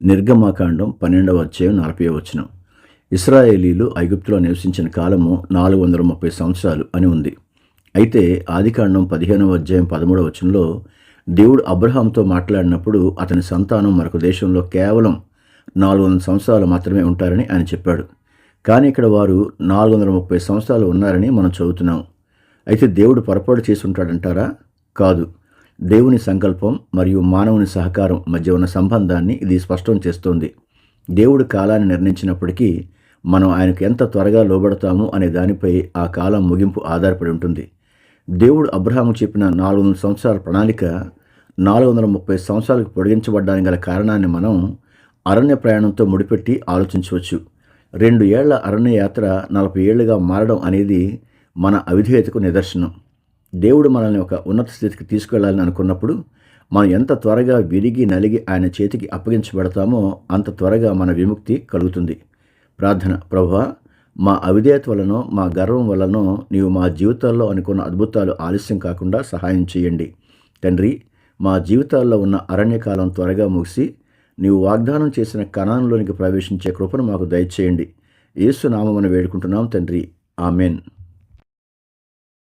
నిర్గమాకాండం 12వ అధ్యాయం 40వ వచనం. ఇశ్రాయేలీలు ఐగుప్తులో నివసించిన కాలము 430 సంవత్సరాలు అని ఉంది. అయితే ఆదికాండం 15వ అధ్యాయం 13వ వచనంలో దేవుడు అబ్రహాంతో మాట్లాడినప్పుడు అతని సంతానం మరొక దేశంలో కేవలం 400 సంవత్సరాలు మాత్రమే ఉంటారని ఆయన చెప్పాడు. కానీ ఇక్కడ వారు 430 సంవత్సరాలు ఉన్నారని మనం చదువుతున్నాం. అయితే దేవుడు పొరపాటు చేసి ఉంటాడంటారా? కాదు. దేవుని సంకల్పం మరియు మానవుని సహకారం మధ్య ఉన్న సంబంధాన్ని ఇది స్పష్టం చేస్తోంది. దేవుడు కాలాన్ని నిర్ణయించినప్పటికీ మనం ఆయనకు ఎంత త్వరగా లోబడతాము అనే దానిపై ఆ కాలం ముగింపు ఆధారపడి ఉంటుంది. దేవుడు అబ్రహాము చెప్పిన 400 సంవత్సరాల ప్రణాళిక 430 సంవత్సరాలకు పొడిగించబడ్డానికి గల కారణాన్ని మనం అరణ్య ప్రయాణంతో ముడిపెట్టి ఆలోచించవచ్చు. 2 ఏళ్ల అరణ్య యాత్ర 40 ఏళ్లుగా మారడం అనేది మన అవిధేయతకు నిదర్శనం. దేవుడు మనల్ని ఒక ఉన్నత స్థితికి తీసుకెళ్లాలని అనుకున్నప్పుడు మనం ఎంత త్వరగా విరిగి నలిగి ఆయన చేతికి అప్పగించబడతామో అంత త్వరగా మన విముక్తి కలుగుతుంది. ప్రార్థన. ప్రభువా, మా అవిధేయత వలనో మా గర్వం వలనో నీవు మా జీవితాల్లో అనుకున్న అద్భుతాలు ఆలస్యం కాకుండా సహాయం చేయండి. తండ్రి, మా జీవితాల్లో ఉన్న అరణ్యకాలం త్వరగా ముగిసి నీవు వాగ్దానం చేసిన కనానులోనికి ప్రవేశించే కృపను మాకు దయచేయండి. యేసు నామమున వేడుకుంటున్నాం తండ్రి. ఆమెన్.